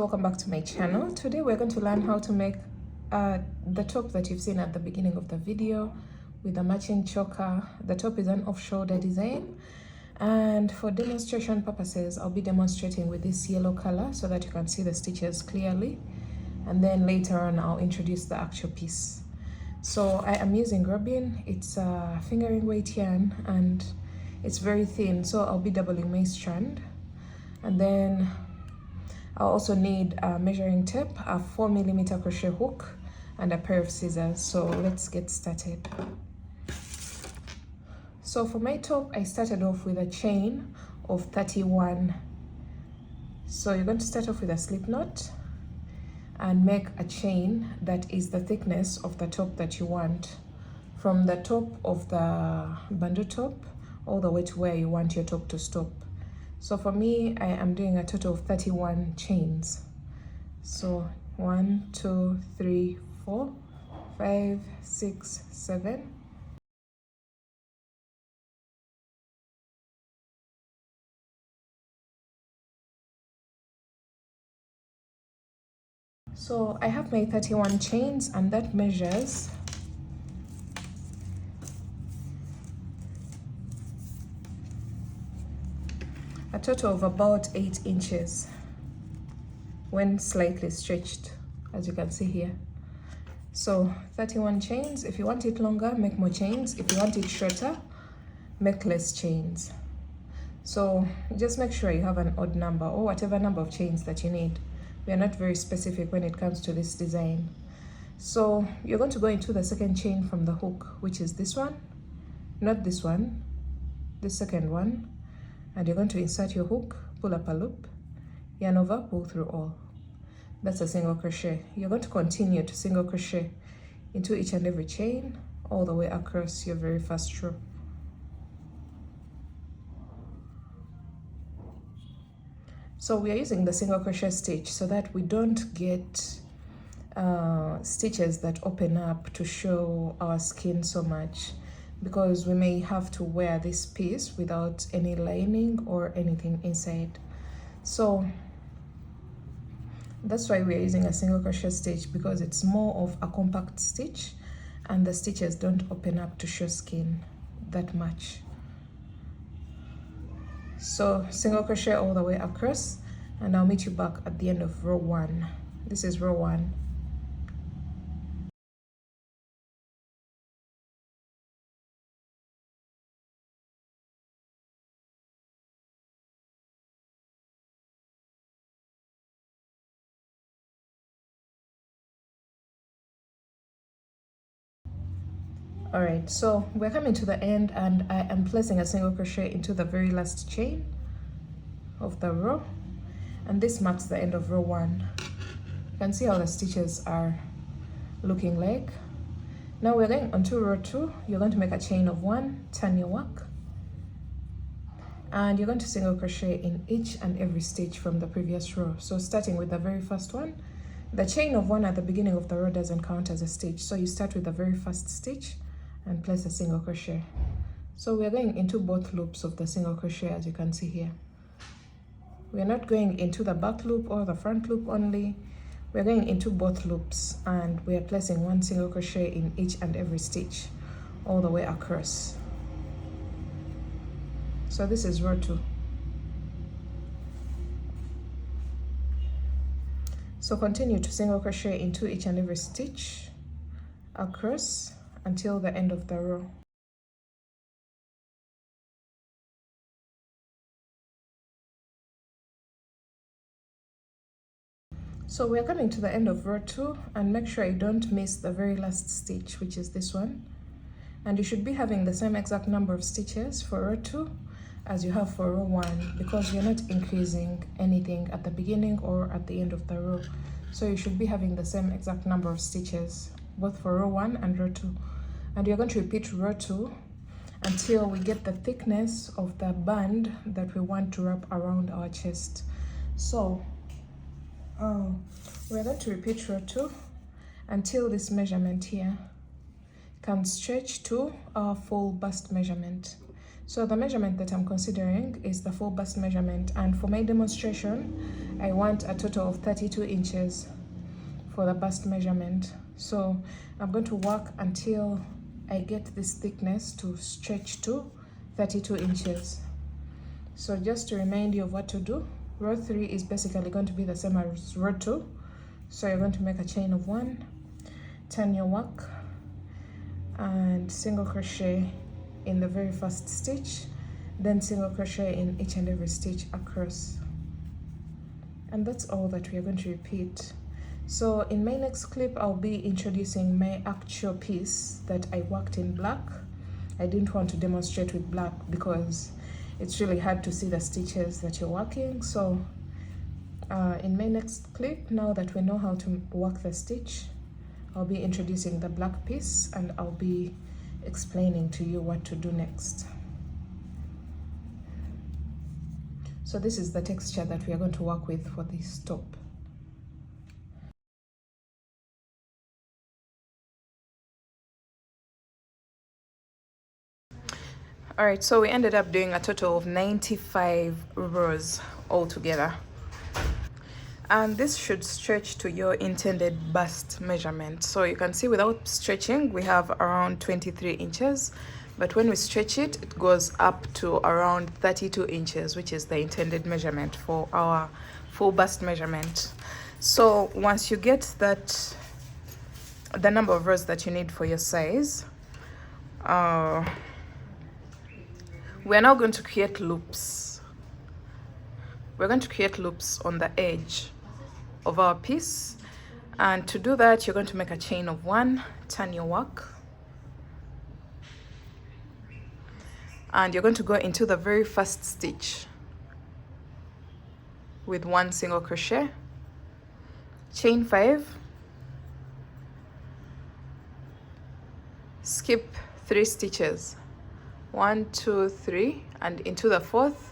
welcome back to my channel. Today we're going to learn how to make the top that you've seen at the beginning of the video with a matching choker. The top is an off-shoulder design, and for demonstration purposes I'll be demonstrating with this yellow color so that you can see the stitches clearly, and then later on I'll introduce the actual piece. So I am using Robin. It's a fingering weight yarn and it's very thin, so I'll be doubling my strand. And then I'll also need a measuring tape, a 4mm crochet hook, and a pair of scissors. So let's get started. So for my top, I started off with a chain of 31. So you're going to start off with a slip knot and make a chain that is the thickness of the top that you want, from the top of the bandeau top all the way to where you want your top to stop. So for me, I am doing a total of 31 chains. So 1, 2, 3, 4, 5, 6, 7. So I have my 31 chains, and that measures a total of about 8 inches when slightly stretched, as you can see here. So 31 chains. If you want it longer, make more chains. If you want it shorter, make less chains. So just make sure you have an odd number or whatever number of chains that you need. We are not very specific when it comes to this design. So you're going to go into the second chain from the hook, which is this one, not this one, the second one. And you're going to insert your hook, pull up a loop, yarn over, pull through all. That's a single crochet. You're going to continue to single crochet into each and every chain all the way across your very first row. So we are using the single crochet stitch so that we don't get stitches that open up to show our skin so much, because we may have to wear this piece without any lining or anything inside. So that's why we're using a single crochet stitch, because it's more of a compact stitch and the stitches don't open up to show skin that much. So single crochet all the way across, and I'll meet you back at the end of row 1. This is row 1. All right, so we're coming to the end, and I am placing a single crochet into the very last chain of the row, and this marks the end of row 1. You can see how the stitches are looking like. Now we're going on to row 2. You're going to make a chain of 1, turn your work, and you're going to single crochet in each and every stitch from the previous row. So starting with the very first one, the chain of 1 at the beginning of the row doesn't count as a stitch, so you start with the very first stitch and place a single crochet. So we are going into both loops of the single crochet, as you can see here. We are not going into the back loop or the front loop only. We are going into both loops, and we are placing 1 single crochet in each and every stitch all the way across. So this is row 2. So continue to single crochet into each and every stitch across until the end of the row. So we're coming to the end of row 2, and make sure you don't miss the very last stitch, which is this one. And you should be having the same exact number of stitches for row 2 as you have for row 1, because you're not increasing anything at the beginning or at the end of the row. So you should be having the same exact number of stitches both for row 1 and row 2. And you're going to repeat row 2 until we get the thickness of the band that we want to wrap around our chest. So we're going to repeat row 2 until this measurement here can stretch to our full bust measurement. So the measurement that I'm considering is the full bust measurement, and for my demonstration I want a total of 32 inches for the bust measurement. So I'm going to work until I get this thickness to stretch to 32 inches. So just to remind you of what to do, row 3 is basically going to be the same as row 2. So you're going to make a chain of 1, turn your work, and single crochet in the very first stitch, then single crochet in each and every stitch across. And that's all that we are going to repeat. So in my next clip, I'll be introducing my actual piece that I worked in black. I didn't want to demonstrate with black because it's really hard to see the stitches that you're working. So in my next clip, now that we know how to work the stitch, I'll be introducing the black piece and I'll be explaining to you what to do next. So this is the texture that we are going to work with for this top. All right, so we ended up doing a total of 95 rows altogether. And this should stretch to your intended bust measurement. So you can see without stretching, we have around 23 inches. But when we stretch it, it goes up to around 32 inches, which is the intended measurement for our full bust measurement. So once you get that, the number of rows that you need for your size, we're now going to create loops. We're going to create loops on the edge of our piece, and to do that you're going to make a chain of 1, turn your work, and you're going to go into the very first stitch with 1 single crochet, chain 5, skip 3 stitches, 1, 2, 3, and into the 4th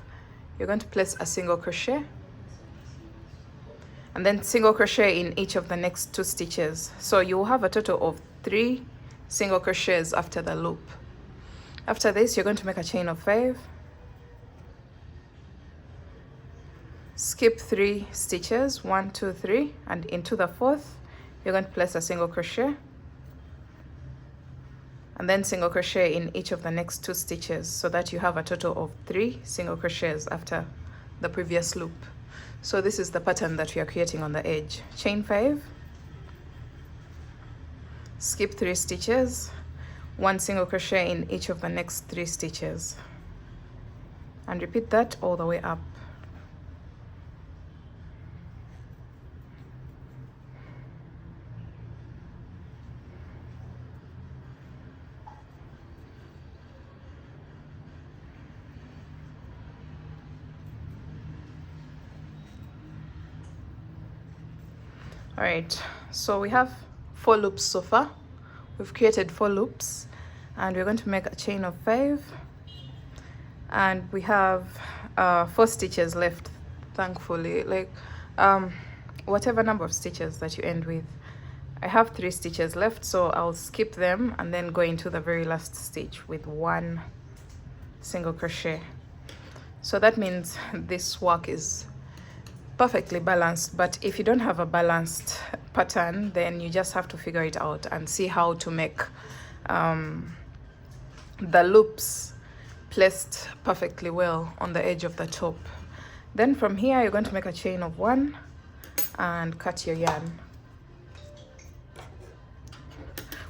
you're going to place a single crochet, and then single crochet in each of the next 2 stitches. So you will have a total of 3 single crochets after the loop. After this, you're going to make a chain of 5, skip 3 stitches, 1, 2, 3, and into the 4th you're going to place a single crochet, and then single crochet in each of the next 2 stitches, so that you have a total of 3 single crochets after the previous loop. So this is the pattern that we are creating on the edge. Chain 5, skip 3 stitches, 1 single crochet in each of the next 3 stitches, and repeat that all the way up. All right, so we have 4 loops so far. We've created 4 loops, and we're going to make a chain of 5, and we have 4 stitches left, thankfully. Like whatever number of stitches that you end with. I have 3 stitches left, so I'll skip them and then go into the very last stitch with 1 single crochet. So that means this work is perfectly balanced. But if you don't have a balanced pattern, then you just have to figure it out and see how to make the loops placed perfectly well on the edge of the top. Then from here you're going to make a chain of 1 and cut your yarn.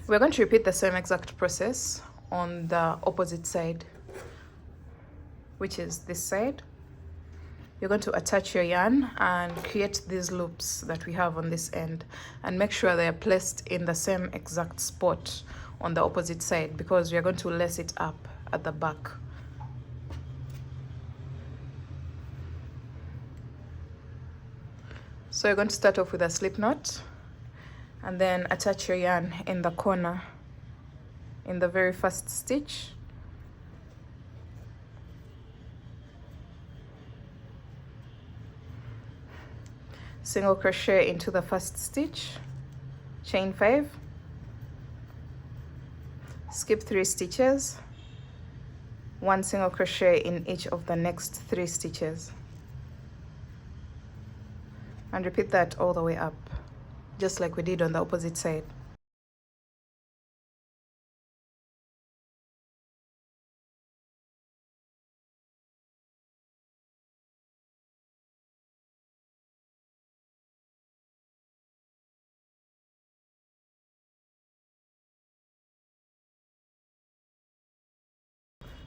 We're going to repeat the same exact process on the opposite side, which is this side. You're going to attach your yarn and create these loops that we have on this end, and make sure they are placed in the same exact spot on the opposite side, because we are going to lace it up at the back. So you're going to start off with a slip knot and then attach your yarn in the corner in the very first stitch. Single crochet into the first stitch, chain 5, skip 3 stitches, 1 single crochet in each of the next 3 stitches, and repeat that all the way up, just like we did on the opposite side.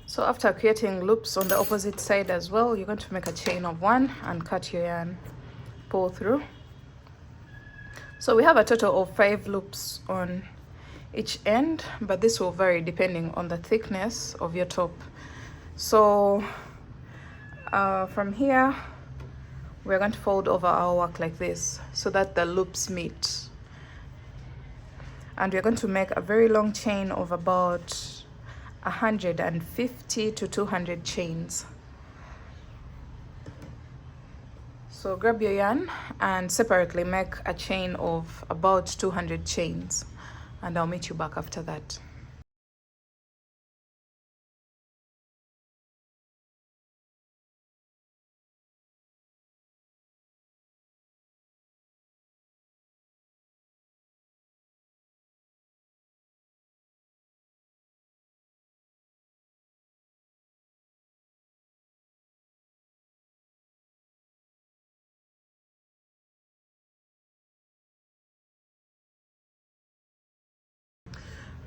So after creating loops on the opposite side as well, you're going to make a chain of 1 and cut your yarn, pull through. So we have a total of 5 loops on each end, but this will vary depending on the thickness of your top. So from here, we're going to fold over our work like this so that the loops meet. And we're going to make a very long chain of about 150 to 200 chains. So grab your yarn and separately make a chain of about 200 chains, and I'll meet you back after that.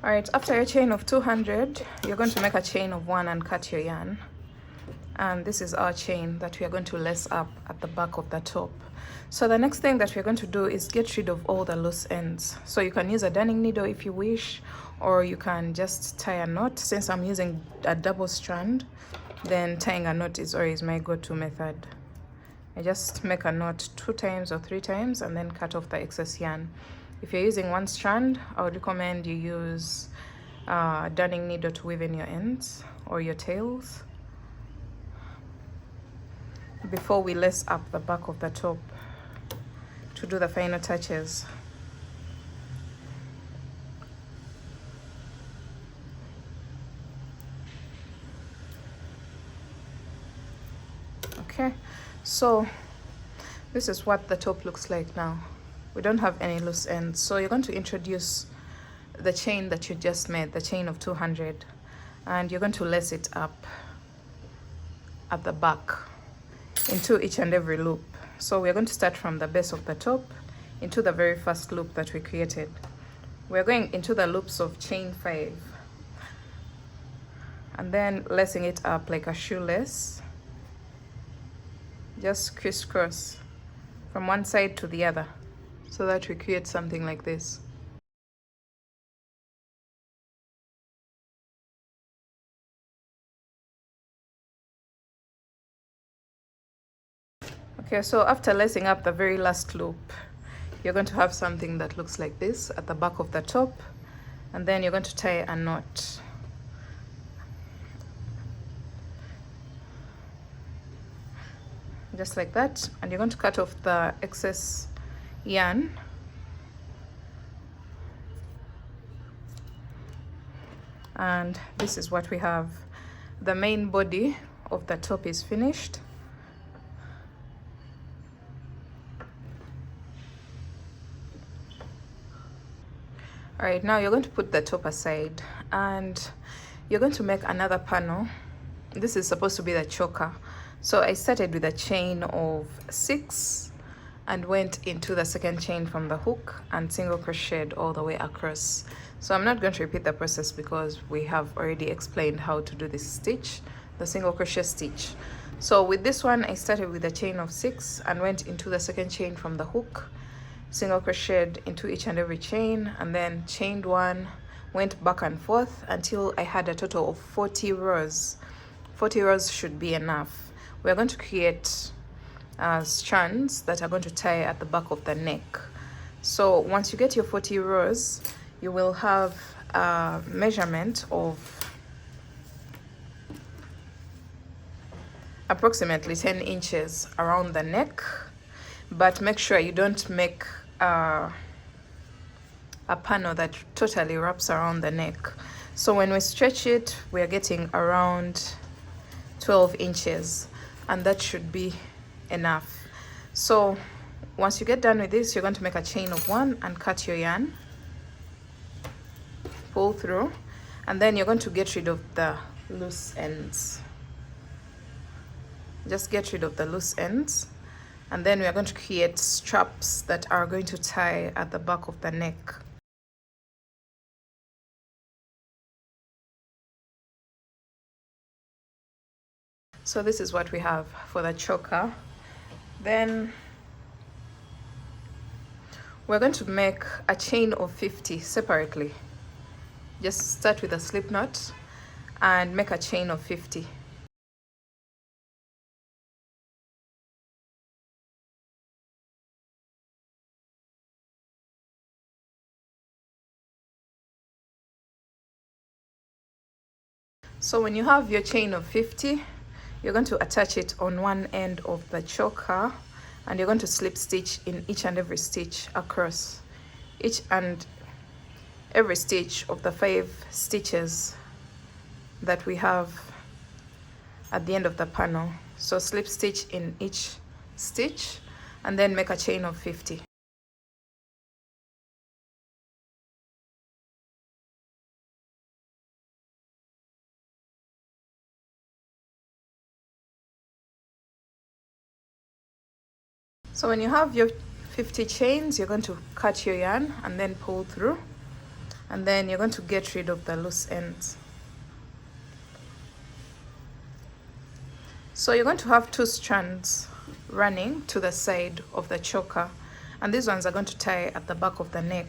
All right, after your chain of 200, you're going to make a chain of 1 and cut your yarn. And this is our chain that we are going to lace up at the back of the top. So the next thing that we're going to do is get rid of all the loose ends. So you can use a darning needle if you wish, or you can just tie a knot. Since I'm using a double strand, then tying a knot is always my go-to method. I just make a knot 2 times or 3 times and then cut off the excess yarn. If you're using 1 strand, I would recommend you use a darning needle to weave in your ends or your tails before we lace up the back of the top to do the final touches. Okay, so this is what the top looks like now. We don't have any loose ends, so you're going to introduce the chain that you just made, the chain of 200, and you're going to lace it up at the back into each and every loop. So we're going to start from the base of the top into the very first loop that we created. We're going into the loops of chain 5 and then lacing it up like a shoelace, just crisscross from one side to the other, so that we create something like this. Okay, so after lacing up the very last loop, you're going to have something that looks like this at the back of the top, and then you're going to tie a knot. Just like that, and you're going to cut off the excess yarn. And this is what we have. The main body of the top is finished. All right, now you're going to put the top aside and you're going to make another panel. This is supposed to be the choker. So I started with a chain of 6 and went into the second chain from the hook and single crocheted all the way across. So I'm not going to repeat the process because we have already explained how to do this stitch, the single crochet stitch. So with this one, I started with a chain of 6 and went into the second chain from the hook, single crocheted into each and every chain, and then chained 1, went back and forth until I had a total of 40 rows. 40 rows should be enough. We're going to create strands that are going to tie at the back of the neck. So once you get your 40 rows, you will have a measurement of approximately 10 inches around the neck, but make sure you don't make a panel that totally wraps around the neck. So when we stretch it, we are getting around 12 inches, and that should be enough. So once you get done with this, you're going to make a chain of 1 and cut your yarn, pull through, and then you're going to get rid of the loose ends. Just get rid of the loose ends, and then we are going to create straps that are going to tie at the back of the neck. So this is what we have for the choker. Then we're going to make a chain of 50 separately. Just start with a slip knot and make a chain of 50. So when you have your chain of 50, you're going to attach it on one end of the choker, and you're going to slip stitch in each and every stitch across each and every stitch of the 5 stitches that we have at the end of the panel. So slip stitch in each stitch and then make a chain of 50. So when you have your 50 chains, you're going to cut your yarn and then pull through, and then you're going to get rid of the loose ends. So you're going to have 2 strands running to the side of the choker, and these ones are going to tie at the back of the neck.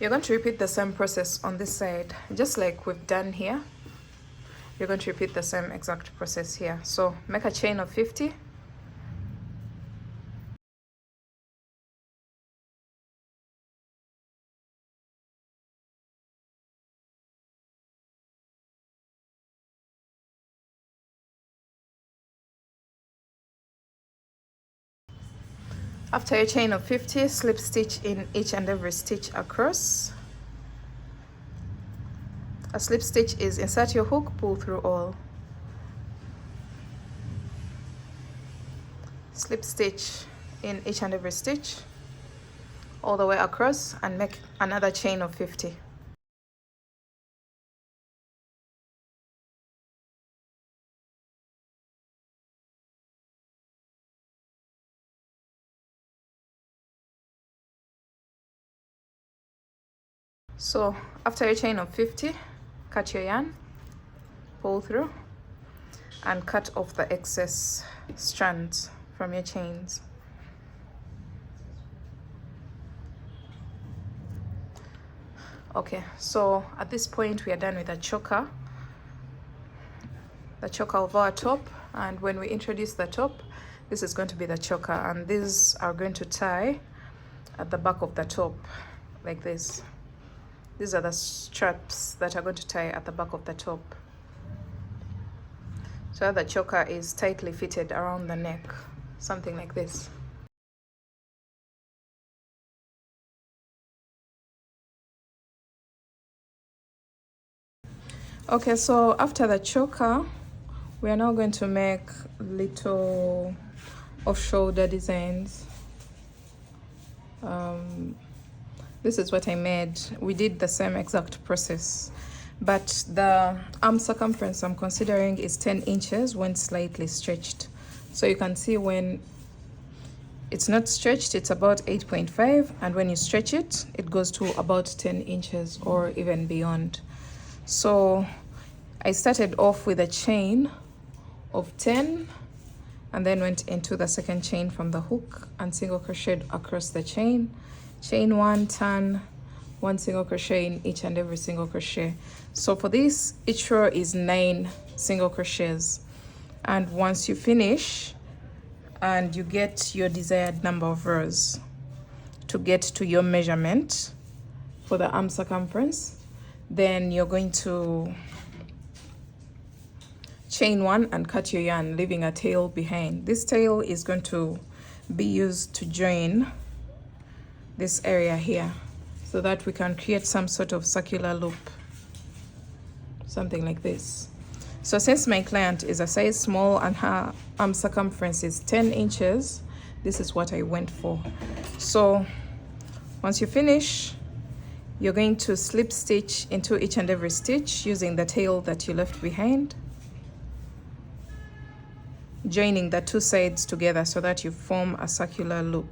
You're going to repeat the same process on this side, just like we've done here. You're going to repeat the same exact process here. So make a chain of 50. After your chain of 50, slip stitch in each and every stitch across. A slip stitch is insert your hook, pull through all. Slip stitch in each and every stitch all the way across and make another chain of 50. So after your chain of 50, cut your yarn, pull through, and cut off the excess strands from your chains. Okay, so at this point we are done with the choker of our top, and when we introduce the top, this is going to be the choker, and these are going to tie at the back of the top like this. These are the straps that are going to tie at the back of the top, so the choker is tightly fitted around the neck, something like this. Okay, so after the choker, we are now going to make little off-shoulder designs. This is what I made. We did the same exact process, but the arm circumference I'm considering is 10 inches when slightly stretched. So you can see when it's not stretched, it's about 8.5, and when you stretch it, it goes to about 10 inches or even beyond. So I started off with a chain of 10 and then went into the second chain from the hook and single crocheted across the chain. Chain 1, turn 1 single crochet in each and every single crochet. So for this, each row is 9 single crochets, and once you finish and you get your desired number of rows to get to your measurement for the arm circumference, then you're going to chain 1 and cut your yarn, leaving a tail behind. This tail is going to be used to join this area here so that we can create some sort of circular loop, something like this. So since my client is a size small and her arm circumference is 10 inches, this is what I went for. So once you finish, you're going to slip stitch into each and every stitch using the tail that you left behind, joining the two sides together so that you form a circular loop.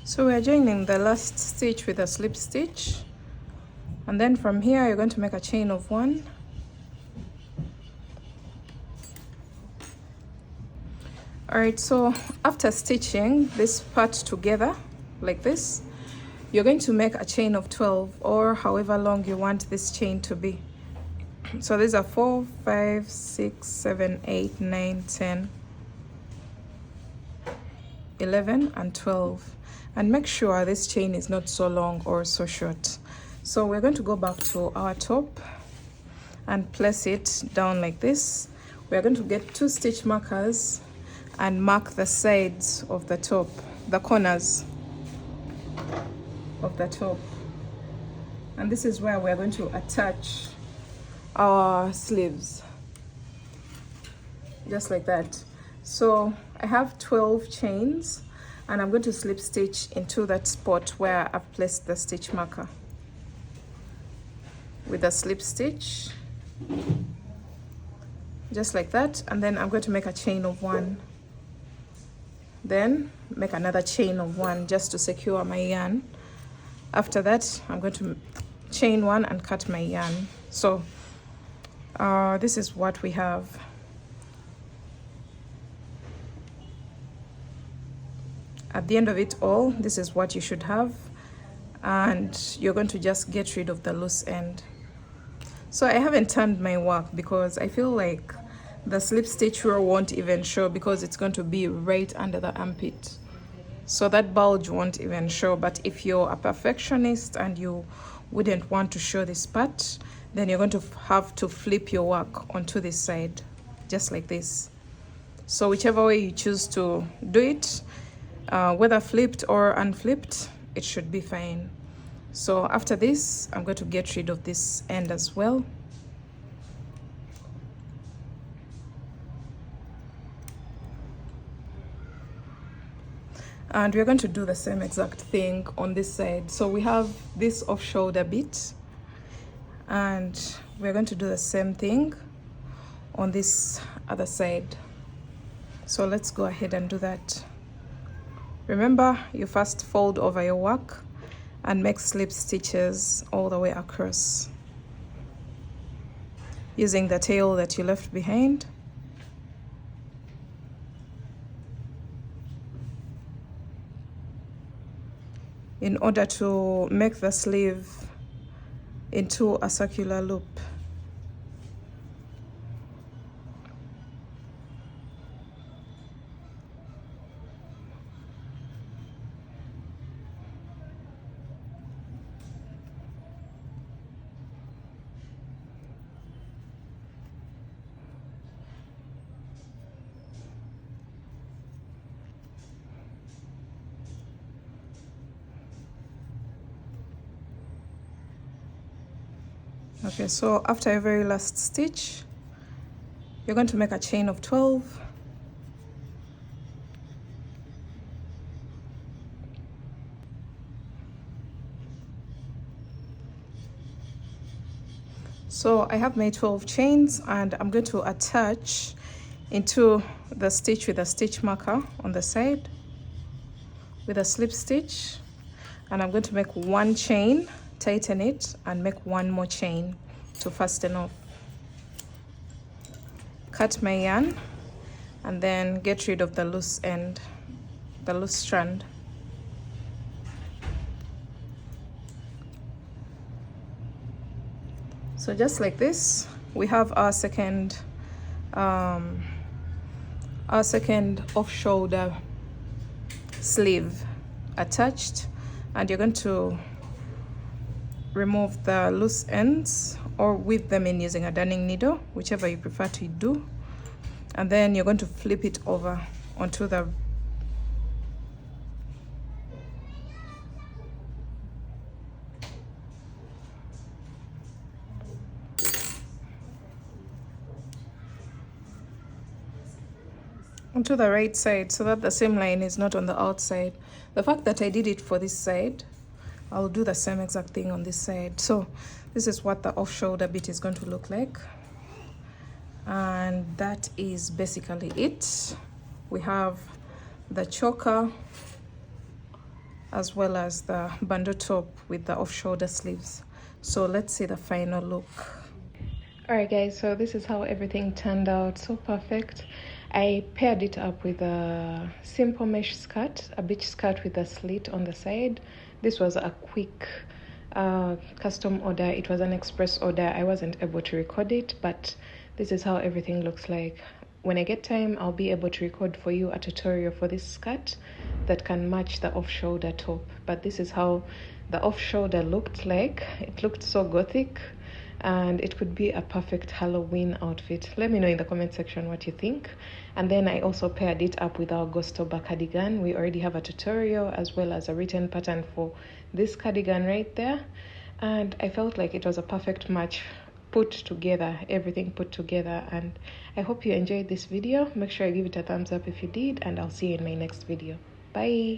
So we're joining the last stitch with a slip stitch, and then from here you're going to make a chain of 1. Alright, so after stitching this part together like this, you're going to make a chain of 12 or however long you want this chain to be. So these are 4, 5, 6, 7, 8, 9, 10, 11 and 12. And make sure this chain is not so long or so short. So we're going to go back to our top and place it down like this. We're going to get 2 stitch markers and mark the sides of the top, the corners of the top. And this is where we're going to attach our sleeves, just like that. So I have 12 chains, and I'm going to slip stitch into that spot where I've placed the stitch marker with a slip stitch, just like that. And then I'm going to make a chain of 1, then make another chain of 1 just to secure my yarn. After that, I'm going to chain 1 and cut my yarn. So this is what we have. At the end of it all, this is what you should have, and you're going to just get rid of the loose end. So I haven't turned my work because I feel like the slip stitch row won't even show because it's going to be right under the armpit, so that bulge won't even show. But if you're a perfectionist and you wouldn't want to show this part, then you're going to have to flip your work onto this side, just like this. So whichever way you choose to do it, whether flipped or unflipped, it should be fine. So after this, I'm going to get rid of this end as well. And we're going to do the same exact thing on this side. So we have this off shoulder bit, and we're going to do the same thing on this other side. So let's go ahead and do that. Remember, you first fold over your work and make slip stitches all the way across using the tail that you left behind. In order to make the sleeve into a circular loop. Okay, so after your very last stitch, you're going to make a chain of 12. So I have my 12 chains, and I'm going to attach into the stitch with a stitch marker on the side with a slip stitch, and I'm going to make 1 chain, tighten it, and make 1 more chain to fasten off. Cut my yarn and then get rid of the loose end, the loose strand. So just like this, we have our second our second off-shoulder sleeve attached, and you're going to remove the loose ends or weave them in using a darning needle, whichever you prefer to do, and then you're going to flip it over onto the right side, so that the same line is not on the outside. The fact that I did it for this side, I'll do the same exact thing on this side. So this is what the off-shoulder bit is going to look like, and that is basically it. We have the choker as well as the bandeau top with the off-shoulder sleeves. So let's see the final look. All right guys, so this is how everything turned out. So perfect. I paired it up with a simple mesh skirt, a beach skirt with a slit on the side. This was a quick custom order. It was an express order. I wasn't able to record it, but this is how everything looks like. When I get time, I'll be able to record for you a tutorial for this skirt that can match the off-shoulder top. But this is how the off-shoulder looked like. It looked so gothic, and it could be a perfect Halloween outfit. Let me know in the comment section what you think. And then I also paired it up with our ghostober cardigan. We already have a tutorial as well as a written pattern for this cardigan right there, and I felt like it was a perfect match put together, everything put together. And I hope you enjoyed this video. Make sure you give it a thumbs up if you did, and I'll see you in my next video. Bye.